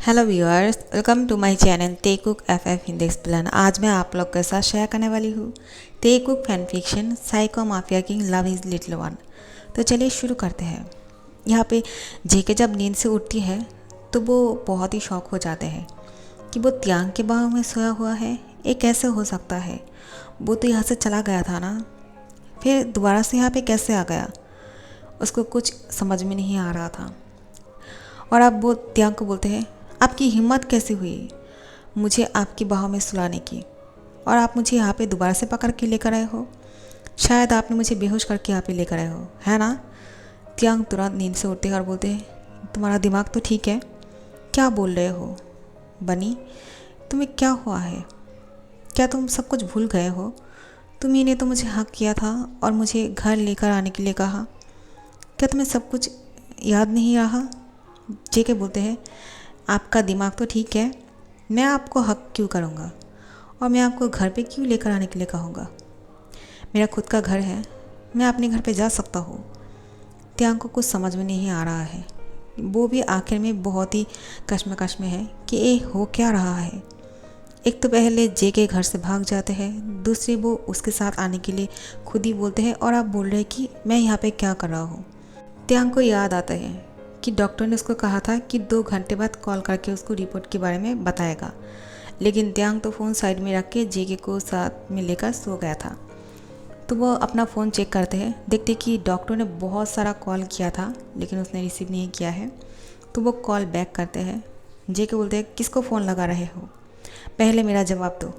Hello viewers, welcome to my channel ते कुक एफ हिंदी एक्सप्लेन। आज मैं आप लोग के साथ शेयर करने वाली हूँ ते cook fan fiction psycho mafia king love is little one. तो चलिए शुरू करते हैं। यहाँ पे जेके जब नींद से उठती है तो वो बहुत ही शॉक हो जाते हैं कि वो त्यांग के बाहों में सोया हुआ है। ये कैसे हो सकता है? वो तो यहाँ से चला गया था ना, फिर दोबारा से यहाँ पे कैसे आ गया? उसको कुछ समझ में नहीं आ रहा था। और अब वो त्यांग को बोलते हैं, आपकी हिम्मत कैसे हुई मुझे आपकी बाहों में सुलाने की, और आप मुझे यहाँ पे दोबारा से पकड़ के लेकर आए हो? शायद आपने मुझे बेहोश करके यहाँ पे लेकर आए हो, है ना? त्यांग तुरंत नींद से उठते हैं और बोलते हैं, तुम्हारा दिमाग तो ठीक है? क्या बोल रहे हो बनी? तुम्हें क्या हुआ है? क्या तुम सब कुछ भूल गए हो? तुम्ही ने तो मुझे हक किया था और मुझे घर लेकर आने के लिए कहा। क्या तुम्हें सब कुछ याद नहीं रहा? जेके बोलते हैं, आपका दिमाग तो ठीक है, मैं आपको हक क्यों करूँगा और मैं आपको घर पे क्यों लेकर आने के लिए कहूँगा? मेरा खुद का घर है, मैं अपने घर पे जा सकता हूँ। त्यांग को कुछ समझ में नहीं आ रहा है। वो भी आखिर में बहुत ही कश्मकश में है कि ये हो क्या रहा है। एक तो पहले जेके घर से भाग जाते हैं, दूसरे वो उसके साथ आने के लिए खुद ही बोलते हैं, और आप बोल रहे हैं कि मैं यहाँ पे क्या कर रहा हूँ। त्यांग को याद आता है कि डॉक्टर ने उसको कहा था कि 2 घंटे बाद कॉल करके उसको रिपोर्ट के बारे में बताएगा, लेकिन त्यांग तो फ़ोन साइड में रख के जेके को साथ में लेकर सो गया था। तो वो अपना फ़ोन चेक करते हैं, देखते कि डॉक्टर ने बहुत सारा कॉल किया था लेकिन उसने रिसीव नहीं किया है। तो वो कॉल बैक करते हैं। जेके बोलते हैं, किसको फ़ोन लगा रहे हो? पहले मेरा जवाब दो,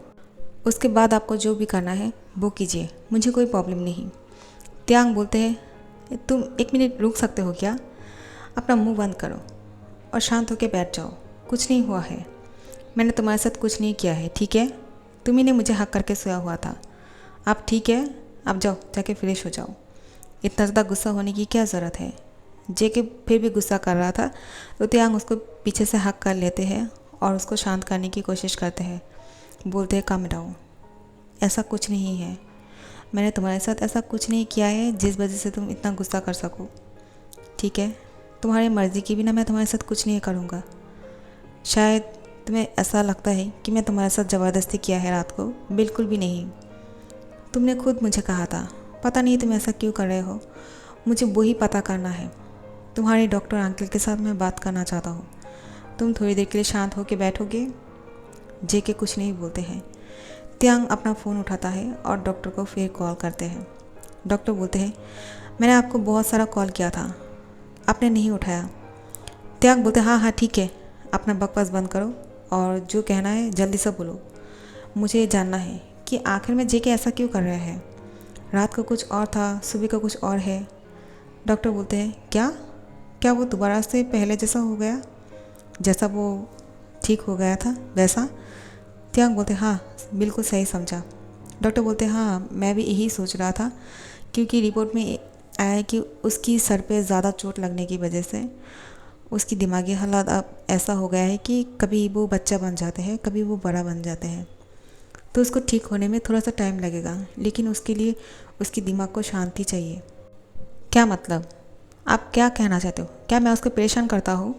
उसके बाद आपको जो भी करना है वो कीजिए, मुझे कोई प्रॉब्लम नहीं। त्यांग बोलते हैं, तुम 1 मिनट रुक सकते हो क्या? अपना मुंह बंद करो और शांत होकर बैठ जाओ। कुछ नहीं हुआ है, मैंने तुम्हारे साथ कुछ नहीं किया है, ठीक है? तुम्ही ने मुझे हक करके सोया हुआ था। आप ठीक है, अब जाओ जाके फ्रेश हो जाओ। इतना ज़्यादा गुस्सा होने की क्या ज़रूरत है? जेके फिर भी गुस्सा कर रहा था तो त्यांग उसको पीछे से हक कर लेते हैं और उसको शांत करने की कोशिश करते हैं। बोलते हैं, काम डाउन, ऐसा कुछ नहीं है, मैंने तुम्हारे साथ ऐसा कुछ नहीं किया है जिस वजह से तुम इतना गुस्सा कर सको, ठीक है? तुम्हारी मर्ज़ी के बिना मैं तुम्हारे साथ कुछ नहीं करूँगा। शायद तुम्हें ऐसा लगता है कि मैं तुम्हारे साथ ज़बरदस्ती किया है रात को, बिल्कुल भी नहीं। तुमने खुद मुझे कहा था, पता नहीं तुम ऐसा क्यों कर रहे हो, मुझे वही पता करना है। तुम्हारे डॉक्टर अंकल के साथ मैं बात करना चाहता हूँ, तुम थोड़ी देर के लिए शांत होकर बैठोगे? जेके कुछ नहीं बोलते हैं। त्यांग अपना फ़ोन उठाता है और डॉक्टर को फिर कॉल करते हैं। डॉक्टर बोलते हैं, मैंने आपको बहुत सारा कॉल किया था, आपने नहीं उठाया। त्यांग बोलते, हाँ हाँ ठीक है, अपना बकवास बंद करो और जो कहना है जल्दी से बोलो। मुझे ये जानना है कि आखिर में जेके ऐसा क्यों कर रहे हैं। रात को कुछ और था, सुबह का कुछ और है। डॉक्टर बोलते हैं, क्या क्या वो दोबारा से पहले जैसा हो गया, जैसा वो ठीक हो गया था वैसा? त्यांग बोलते, हाँ बिल्कुल सही समझा। डॉक्टर बोलते, हाँ मैं भी यही सोच रहा था, क्योंकि रिपोर्ट में आया है कि उसकी सर पे ज़्यादा चोट लगने की वजह से उसकी दिमागी हालत अब ऐसा हो गया है कि कभी वो बच्चा बन जाते हैं, कभी वो बड़ा बन जाते हैं। तो उसको ठीक होने में थोड़ा सा टाइम लगेगा, लेकिन उसके लिए उसकी दिमाग को शांति चाहिए। क्या मतलब? आप क्या कहना चाहते हो? क्या मैं उसको परेशान करता हूँ?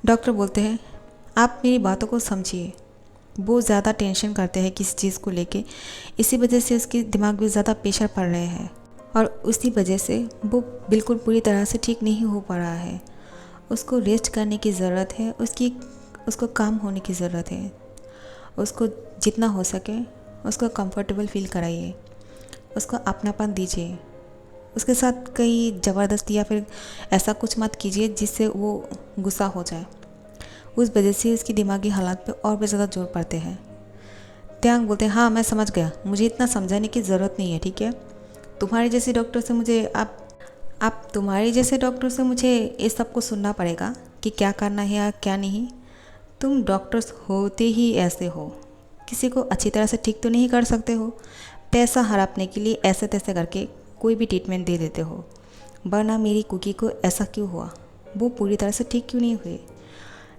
डॉक्टर बोलते हैं, आप मेरी बातों को समझिए। वो ज़्यादा टेंशन करते हैं किसी चीज़ को लेके, इसी वजह से उसके दिमाग में ज़्यादा प्रेशर पड़ रहे हैं और उसी वजह से वो बिल्कुल पूरी तरह से ठीक नहीं हो पा रहा है। उसको रेस्ट करने की ज़रूरत है, उसको काम होने की ज़रूरत है। उसको जितना हो सके उसको कंफर्टेबल फील कराइए, उसको अपनापन दीजिए। उसके साथ कहीं ज़बरदस्ती या फिर ऐसा कुछ मत कीजिए जिससे वो गुस्सा हो जाए। उस वजह से उसकी दिमागी हालात पे और भी ज़्यादा जोर पड़ते हैं। त्यांग बोलते हैं, हाँ मैं समझ गया, मुझे इतना समझाने की ज़रूरत नहीं है, ठीक है? तुम्हारे जैसे डॉक्टर से मुझे आप तुम्हारे जैसे डॉक्टर से मुझे इस सब को सुनना पड़ेगा कि क्या करना है या क्या नहीं। तुम डॉक्टर्स होते ही ऐसे हो, किसी को अच्छी तरह से ठीक तो नहीं कर सकते हो, पैसा हड़पने के लिए ऐसे तैसे करके कोई भी ट्रीटमेंट दे देते हो। वरना मेरी कुकी को ऐसा क्यों हुआ, वो पूरी तरह से ठीक क्यों नहीं हुए?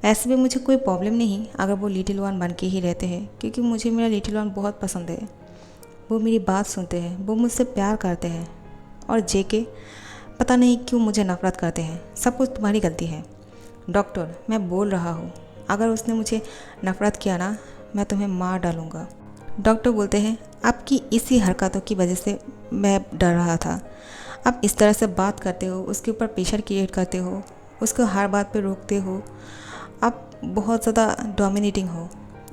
ऐसे भी मुझे कोई प्रॉब्लम नहीं अगर वो लिटिल वन बन के ही रहते हैं, क्योंकि मुझे मेरा लिटिल वन बहुत पसंद है। वो मेरी बात सुनते हैं, वो मुझसे प्यार करते हैं। और जेके पता नहीं क्यों मुझे नफ़रत करते हैं। सब कुछ तुम्हारी गलती है। डॉक्टर, मैं बोल रहा हूँ, अगर उसने मुझे नफ़रत किया ना, मैं तुम्हें मार डालूँगा। डॉक्टर बोलते हैं, आपकी इसी हरकतों की वजह से मैं डर रहा था। आप इस तरह से बात करते हो, उसके ऊपर प्रेशर क्रिएट करते हो, उसको हर बात पे रोकते हो, आप बहुत ज़्यादा डोमिनेटिंग हो।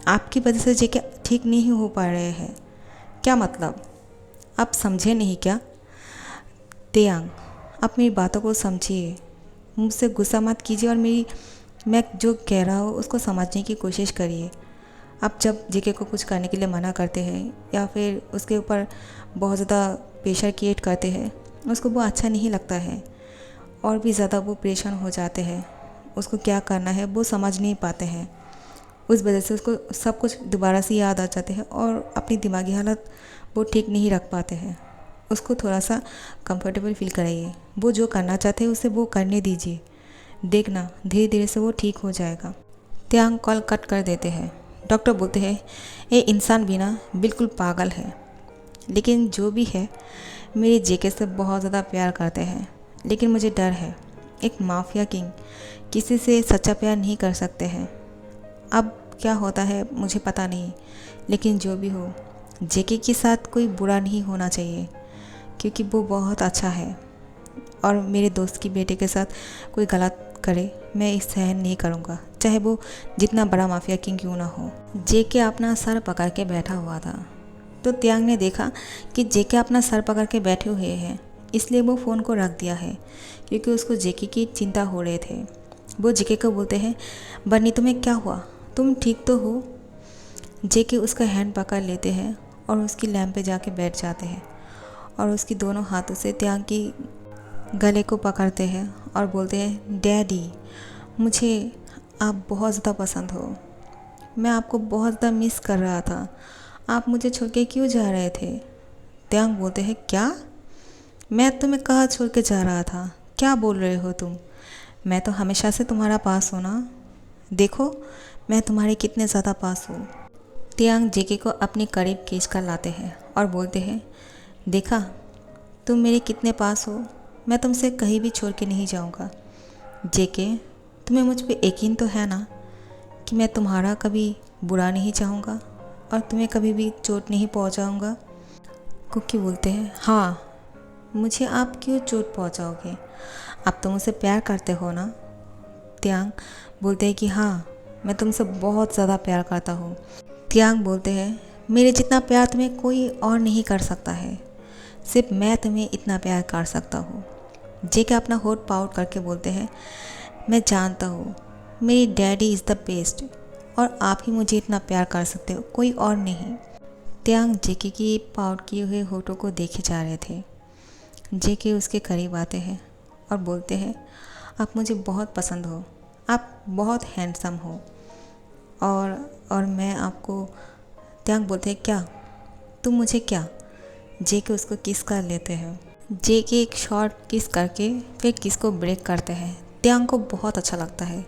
आपकी वजह से जेके ठीक नहीं हो पा रहे हैं। क्या मतलब? आप समझे नहीं क्या? तेयांग, आप मेरी बातों को समझिए, मुझसे गुस्सा मत कीजिए और मैं जो कह रहा हूँ उसको समझने की कोशिश करिए। आप जब जेके को कुछ करने के लिए मना करते हैं या फिर उसके ऊपर बहुत ज़्यादा प्रेशर क्रिएट करते हैं, उसको वो अच्छा नहीं लगता है और भी ज़्यादा वो परेशान हो जाते हैं। उसको क्या करना है वो समझ नहीं पाते हैं। उस वजह से उसको सब कुछ दोबारा से याद आ जाते हैं और अपनी दिमागी हालत वो ठीक नहीं रख पाते हैं। उसको थोड़ा सा कंफर्टेबल फील कराइए। वो जो करना चाहते हैं उसे वो करने दीजिए। देखना धीरे धीरे से वो ठीक हो जाएगा। त्यांग कॉल कट कर देते हैं। डॉक्टर बोलते हैं, ये इंसान भी ना बिल्कुल पागल है, लेकिन जो भी है मेरे जेके से बहुत ज़्यादा प्यार करते हैं, लेकिन मुझे डर है। एक माफिया किंग किसी से सच्चा प्यार नहीं कर सकते हैं। अब क्या होता है मुझे पता नहीं, लेकिन जो भी हो जेके के साथ कोई बुरा नहीं होना चाहिए, क्योंकि वो बहुत अच्छा है और मेरे दोस्त की बेटे के साथ कोई गलत करे मैं इस सहन नहीं करूँगा, चाहे वो जितना बड़ा माफिया किंग क्यों ना हो। जेके अपना सर पकड़ के बैठा हुआ था, तो त्यांग ने देखा कि जेके अपना सर पकड़ के बैठे हुए हैं, इसलिए वो फ़ोन को रख दिया है क्योंकि उसको जेके की चिंता हो रहे थे। वो जेके को बोलते हैं, बन्नी तुम्हें क्या हुआ, तुम ठीक तो हो? जेके उसका हैंड पकड़ लेते हैं और उसकी लैंप पे जाके बैठ जाते हैं और उसकी दोनों हाथों से त्यांग की गले को पकड़ते हैं और बोलते हैं, डैडी मुझे आप बहुत ज़्यादा पसंद हो, मैं आपको बहुत ज़्यादा मिस कर रहा था, आप मुझे छोड़ के क्यों जा रहे थे? त्यांग बोलते हैं, क्या? मैं तुम्हें कहाँ छोड़ के जा रहा था, क्या बोल रहे हो तुम? मैं तो हमेशा से तुम्हारा पास हूँ ना, देखो मैं तुम्हारे कितने ज़्यादा पास हूँ। त्यांग जेके को अपने करीब खींच कर लाते हैं और बोलते हैं, देखा तुम मेरे कितने पास हो, मैं तुमसे कहीं भी छोड़ के नहीं जाऊँगा। जेके तुम्हें मुझ पे यकीन तो है ना कि मैं तुम्हारा कभी बुरा नहीं चाहूँगा और तुम्हें कभी भी चोट नहीं पहुँचाऊँगा? कुकी बोलते हैं, हाँ, मुझे आप क्यों चोट पहुँचाओगे, आप तो मुझसे प्यार करते हो ना? त्यांग बोलते हैं कि हाँ, मैं तुमसे बहुत ज़्यादा प्यार करता हूँ। त्यांग बोलते हैं, मेरे जितना प्यार तुम्हें कोई और नहीं कर सकता है, सिर्फ मैं तुम्हें इतना प्यार कर सकता हूँ। जेके अपना होठ पाउट करके बोलते हैं, मैं जानता हूँ मेरी डैडी इज़ द बेस्ट और आप ही मुझे इतना प्यार कर सकते हो, कोई और नहीं। त्यांग जेके की पाउट किए हुए होठों को देखे जा रहे थे। जेके उसके करीब आते हैं और बोलते हैं, आप मुझे बहुत पसंद हो, आप बहुत हैंडसम हो और मैं आपको। त्यांग बोलते हैं, क्या तुम मुझे क्या? जेके उसको किस कर लेते हैं। जेके एक शॉर्ट किस करके फिर किस को ब्रेक करते हैं। त्यांग को बहुत अच्छा लगता है,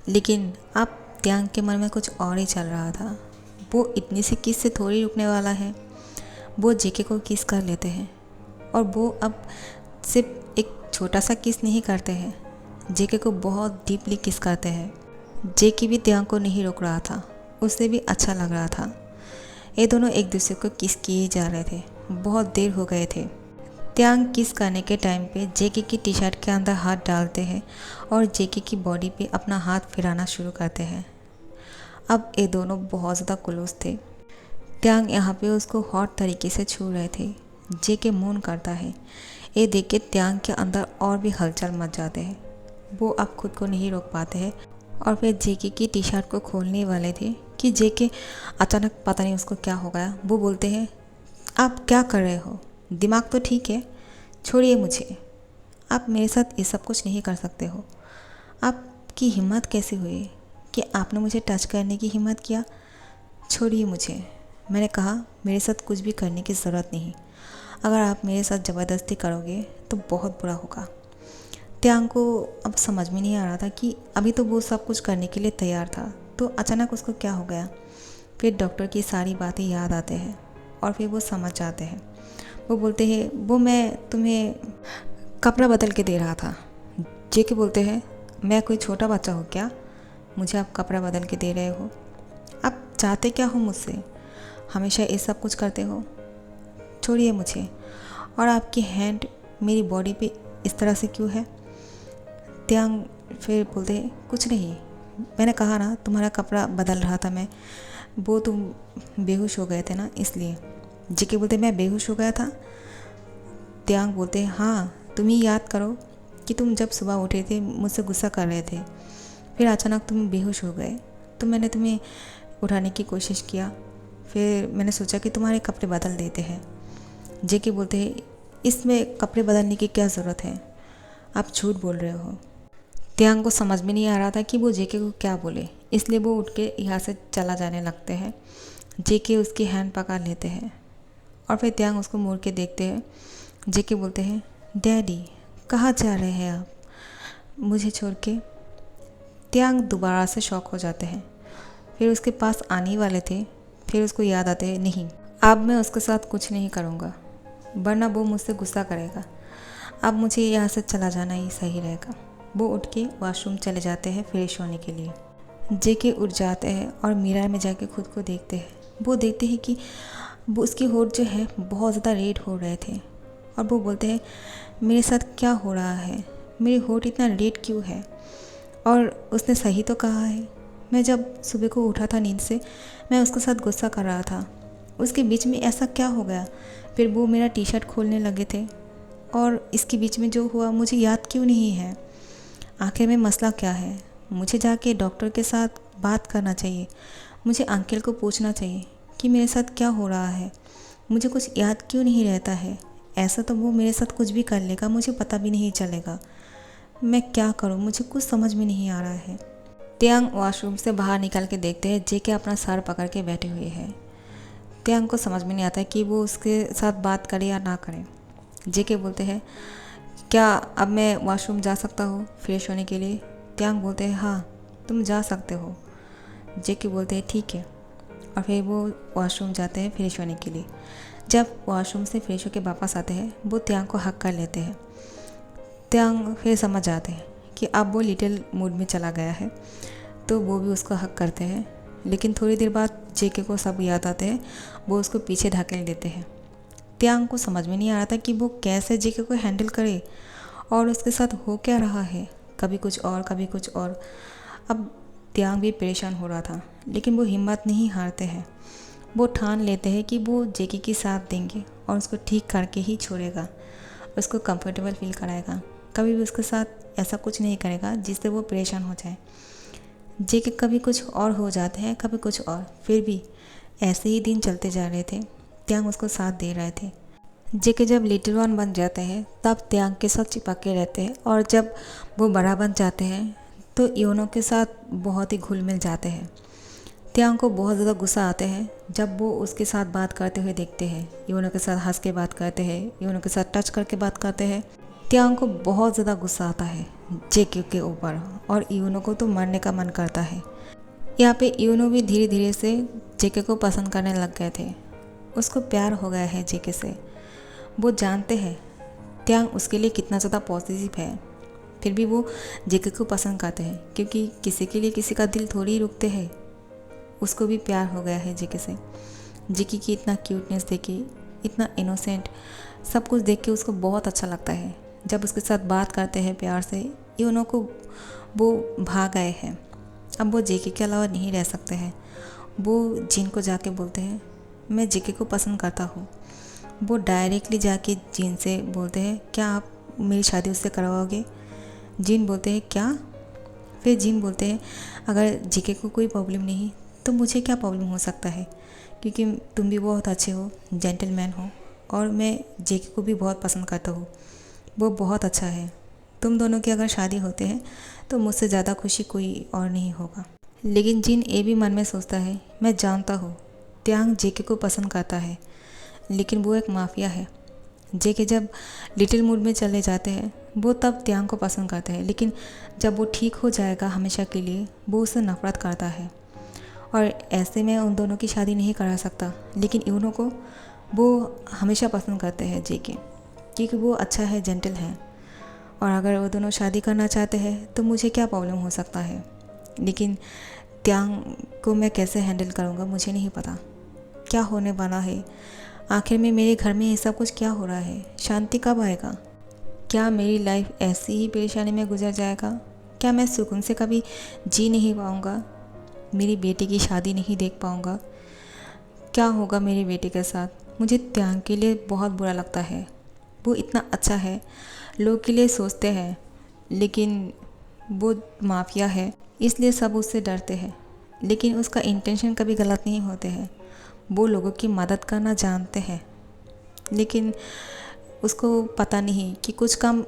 लेकिन अब त्यांग के मन में कुछ और ही चल रहा था। वो इतनी सी किस से थोड़ी रुकने वाला है। वो जेके को किस कर लेते हैं और वो अब सिर्फ एक छोटा सा किस नहीं करते हैं, जेके को बहुत डीपली किस करते हैं। जेके भी त्यांग को नहीं रोक रहा था, उसे भी अच्छा लग रहा था। ये दोनों एक दूसरे को किस किए जा रहे थे, बहुत देर हो गए थे। त्यांग किस करने के टाइम पे जेके की टी शर्ट के अंदर हाथ डालते हैं और जेके की बॉडी पे अपना हाथ फिराना शुरू करते हैं। अब ये दोनों बहुत ज़्यादा क्लोज थे। त्यांग यहाँ पे उसको हॉट तरीके से छू रहे थे। जेके मून करता है। ये देख के त्यांग के अंदर और भी हलचल मच जाते हैं। वो अब खुद को नहीं रोक पाते हैं और फिर जेके की टी शर्ट को खोलने वाले थे कि जेके अचानक पता नहीं उसको क्या हो गया। वो बोलते हैं, आप क्या कर रहे हो, दिमाग तो ठीक है, छोड़िए मुझे, आप मेरे साथ ये सब कुछ नहीं कर सकते हो। आपकी हिम्मत कैसे हुई कि आपने मुझे टच करने की हिम्मत किया? छोड़िए मुझे, मैंने कहा मेरे साथ कुछ भी करने की ज़रूरत नहीं, अगर आप मेरे साथ ज़बरदस्ती करोगे तो बहुत बुरा होगा। त्यांग को अब समझ में नहीं आ रहा था कि अभी तो वो सब कुछ करने के लिए तैयार था, तो अचानक उसको क्या हो गया। फिर डॉक्टर की सारी बातें याद आते हैं और फिर वो समझ जाते हैं। वो बोलते हैं, वो मैं तुम्हें कपड़ा बदल के दे रहा था। जेके बोलते हैं, मैं कोई छोटा बच्चा हूँ क्या, मुझे आप कपड़ा बदल के दे रहे हो? आप चाहते क्या हो मुझसे? हमेशा ये सब कुछ करते हो। छोड़िए मुझे। और आपकी हैंड मेरी बॉडी पे इस तरह से क्यों है? त्यांग फिर बोलते हैं, कुछ नहीं, मैंने कहा ना तुम्हारा कपड़ा बदल रहा था मैं, वो तुम बेहोश हो गए थे ना इसलिए। जेके बोलते मैं बेहोश हो गया था? त्यांग बोलते हाँ, तुम ही याद करो कि तुम जब सुबह उठे थे मुझसे गुस्सा कर रहे थे, फिर अचानक तुम बेहोश हो गए, तो मैंने तुम्हें उठाने की कोशिश किया, फिर मैंने सोचा कि तुम्हारे कपड़े बदल देते हैं। जेके बोलते हैं इसमें कपड़े बदलने की क्या ज़रूरत है, आप झूठ बोल रहे हो। त्यांग को समझ में नहीं आ रहा था कि वो जेके को क्या बोले, इसलिए वो उठ के यहाँ से चला जाने लगते हैं। जेके उसकी हैंड पकड़ लेते हैं और फिर त्यांग उसको मुड़ के देखते हैं। जेके बोलते हैं डैडी कहाँ जा रहे हैं आप मुझे छोड़ के? त्यांग दोबारा से शॉक हो जाते हैं, फिर उसके पास आने वाले थे, फिर उसको याद आते हैं नहीं, अब मैं उसके साथ कुछ नहीं करूँगा वरना वो मुझसे गुस्सा करेगा, अब मुझे यहाँ से चला जाना ही सही रहेगा। वो उठ के वॉशरूम चले जाते हैं फ्रेश होने के लिए। जेके उठ जाते हैं और मिरर में जाके खुद को देखते हैं। वो देखते हैं कि वो उसकी होठ जो है बहुत ज़्यादा रेड हो रहे थे और वो बोलते हैं मेरे साथ क्या हो रहा है, मेरी होठ इतना रेड क्यों है? और उसने सही तो कहा है, मैं जब सुबह को उठा था नींद से मैं उसके साथ गुस्सा कर रहा था, उसके बीच में ऐसा क्या हो गया? फिर वो मेरा टी शर्ट खोलने लगे थे और इसके बीच में जो हुआ मुझे याद क्यों नहीं है? आखिर में मसला क्या है? मुझे जाके डॉक्टर के साथ बात करना चाहिए, मुझे अंकल को पूछना चाहिए कि मेरे साथ क्या हो रहा है, मुझे कुछ याद क्यों नहीं रहता है। ऐसा तो वो मेरे साथ कुछ भी कर लेगा, मुझे पता भी नहीं चलेगा। मैं क्या करूँ, मुझे कुछ समझ में नहीं आ रहा है। त्यांग वॉशरूम से बाहर निकल के देखते हैं जेके अपना सर पकड़ के बैठे हुए हैं। त्यांग को समझ में नहीं आता है कि वो उसके साथ बात करे या ना करे। जेके बोलते हैं क्या अब मैं वॉशरूम जा सकता हूँ फ्रेश होने के लिए? त्यांग बोलते हैं हाँ तुम जा सकते हो। जेके बोलते हैं ठीक है, और फिर वो वॉशरूम जाते हैं फ्रेश होने के लिए। जब वॉशरूम से फ्रेश होकर वापस आते हैं वो त्यांग को हक कर लेते हैं। त्यांग फिर समझ जाते हैं कि अब वो लिटिल मूड में चला गया है, तो वो भी उसको हक करते हैं। लेकिन थोड़ी देर बाद जेके को सब याद आते हैं, वो उसको पीछे ढकेल देते हैं। त्यांग को समझ में नहीं आ रहा था कि वो कैसे जेके को हैंडल करे और उसके साथ हो क्या रहा है, कभी कुछ और कभी कुछ और। अब त्यांग भी परेशान हो रहा था, लेकिन वो हिम्मत नहीं हारते हैं। वो ठान लेते हैं कि वो जेके के साथ देंगे और उसको ठीक करके ही छोड़ेगा, उसको कंफर्टेबल फील कराएगा, कभी भी उसके साथ ऐसा कुछ नहीं करेगा जिससे वो परेशान हो जाए। जेके कभी कुछ और हो जाते हैं, कभी कुछ और, फिर भी ऐसे ही दिन चलते जा रहे थे। त्यांग उसको साथ दे रहे थे। जेके जब लिटिल वन बन जाते हैं तब त्यांग के साथ चिपक के रहते हैं, और जब वो बड़ा बन जाते हैं तो योनो के साथ बहुत ही घुल मिल जाते हैं। त्यांग को बहुत ज़्यादा गुस्सा आते हैं जब वो उसके साथ बात करते हुए देखते हैं, योनो के साथ हंस के बात करते हैं, योनो के साथ टच करके बात करते हैं। त्यांग को बहुत ज़्यादा गुस्सा आता है जेके के ऊपर, और योनो को तो मरने का मन करता है। यहाँ पे योनो भी धीरे धीरे से जेके को पसंद करने लग गए थे, उसको प्यार हो गया है जेके से। वो जानते हैं त्यांग उसके लिए कितना ज़्यादा पॉजिटिव है, फिर भी वो जेके को पसंद करते हैं, क्योंकि किसी के लिए किसी का दिल थोड़ी ही रुकते हैं। उसको भी प्यार हो गया है जेके से। जेके की इतना क्यूटनेस देखे, इतना इनोसेंट, सब कुछ देख के उसको बहुत अच्छा लगता है। जब उसके साथ बात करते हैं प्यार से, योनो को वो भाग गए हैं, अब वो जेके के अलावा नहीं रह सकते हैं। वो जिन को जाके बोलते हैं मैं जेके को पसंद करता हूँ। वो डायरेक्टली जाके जिन से बोलते हैं क्या आप मेरी शादी उससे करवाओगे? जिन बोलते हैं क्या? फिर जिन बोलते हैं अगर जेके को कोई प्रॉब्लम नहीं तो मुझे क्या प्रॉब्लम हो सकता है, क्योंकि तुम भी बहुत अच्छे हो, जेंटलमैन हो, और मैं जेके को भी बहुत पसंद करता हूँ, वो बहुत अच्छा है। तुम दोनों की अगर शादी होते हैं तो मुझसे ज़्यादा खुशी कोई और नहीं होगा। लेकिन जिन ये भी मन में सोचता है मैं जानता हूँ त्यांग जेके को पसंद करता है, लेकिन वो एक माफिया है। जेके जब लिटिल मूड में चले जाते हैं वो तब त्यांग को पसंद करते हैं, लेकिन जब वो ठीक हो जाएगा हमेशा के लिए वो उससे नफरत करता है, और ऐसे में उन दोनों की शादी नहीं करा सकता। लेकिन योनो को वो हमेशा पसंद करते हैं जेके, क्योंकि वो अच्छा है, जेंटल है, और अगर वो दोनों शादी करना चाहते हैं तो मुझे क्या प्रॉब्लम हो सकता है। लेकिन त्यांग को मैं कैसे हैंडल करूँगा मुझे नहीं पता। क्या होने वाला है? आखिर में मेरे घर में ये सब कुछ क्या हो रहा है? शांति कब आएगा? क्या मेरी लाइफ ऐसी ही परेशानी में गुजर जाएगा? क्या मैं सुकून से कभी जी नहीं पाऊँगा? मेरी बेटी की शादी नहीं देख पाऊँगा? क्या होगा मेरी बेटी के साथ? मुझे त्यांग के लिए बहुत बुरा लगता है। वो इतना अच्छा है, लोग के लिए सोचते हैं, लेकिन वो माफिया है, इसलिए सब उससे डरते हैं। लेकिन उसका इंटेंशन कभी गलत नहीं होते हैं। वो लोगों की मदद करना जानते हैं, लेकिन उसको पता नहीं कि कुछ काम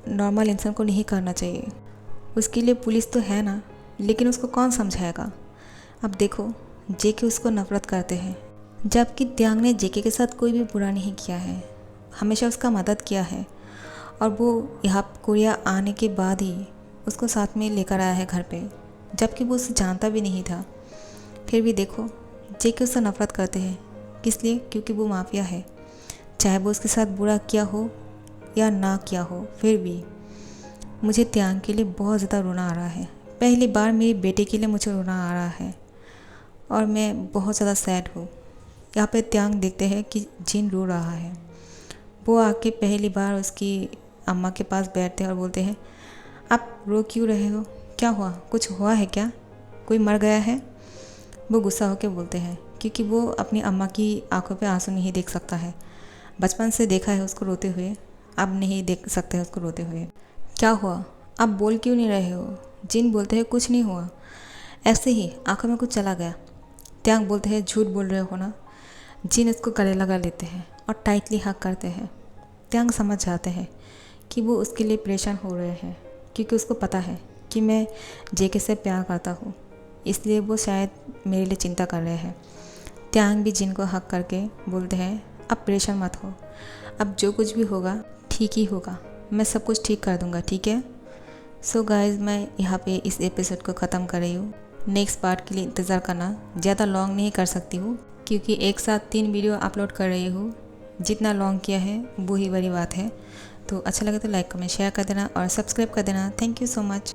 नॉर्मल इंसान को नहीं करना चाहिए। उसके लिए पुलिस तो है ना, लेकिन उसको कौन समझाएगा? अब देखो, जेके उसको नफ़रत करते हैं, जबकि त्यांग ने जेके के साथ कोई भी बुरा नहीं किया है, हमेशा उसका मदद किया है। और वो यहाँ कोरिया आने के बाद ही उसको साथ में लेकर आया है घर पे, जबकि वो उसे जानता भी नहीं था। फिर भी देखो, जेके उससे नफ़रत करते हैं। किस लिए? क्योंकि वो माफिया है। चाहे वो उसके साथ बुरा किया हो या ना किया हो, फिर भी मुझे त्यांग के लिए बहुत ज़्यादा रोना आ रहा है। पहली बार मेरी बेटे के लिए मुझे रोना आ रहा है और मैं बहुत ज़्यादा सैड हूँ। यहाँ पे त्यांग देखते हैं कि जिन रो रहा है। वो आके पहली बार उसकी अम्मा के पास बैठते हैं और बोलते हैं, आप रो क्यों रहे हो? क्या हुआ? कुछ हुआ है क्या? कोई मर गया है? वो गुस्सा होकर बोलते हैं, क्योंकि वो अपनी अम्मा की आंखों पे आंसू नहीं देख सकता है। बचपन से देखा है उसको रोते हुए, अब नहीं देख सकते हैं उसको रोते हुए। क्या हुआ? आप बोल क्यों नहीं रहे हो? जिन बोलते हैं कुछ नहीं हुआ, ऐसे ही आंखों में कुछ चला गया। त्यांग बोलते हैं, झूठ बोल रहे हो ना। जिन उसको गले लगा लेते हैं और टाइटली हक करते हैं। त्यांग समझ जाते हैं कि वो उसके लिए परेशान हो रहे हैं, क्योंकि उसको पता है कि मैं जेके से प्यार करता हूँ, इसलिए वो शायद मेरे लिए चिंता कर रहे हैं। त्यांग भी जिन को हक करके बोलते हैं, अब परेशान मत हो, अब जो कुछ भी होगा ठीक ही होगा, मैं सब कुछ ठीक कर दूँगा, ठीक है? सो गाइज़, मैं यहाँ पे इस एपिसोड को ख़त्म कर रही हूँ। नेक्स्ट पार्ट के लिए इंतज़ार करना। ज़्यादा लॉन्ग नहीं कर सकती हूँ, क्योंकि एक साथ 3 वीडियो अपलोड कर रही हूँ। जितना लॉन्ग किया है वो ही बड़ी बात है। तो अच्छा लगे तो लाइक कमेंट शेयर कर देना और सब्सक्राइब कर देना। Thank you so much.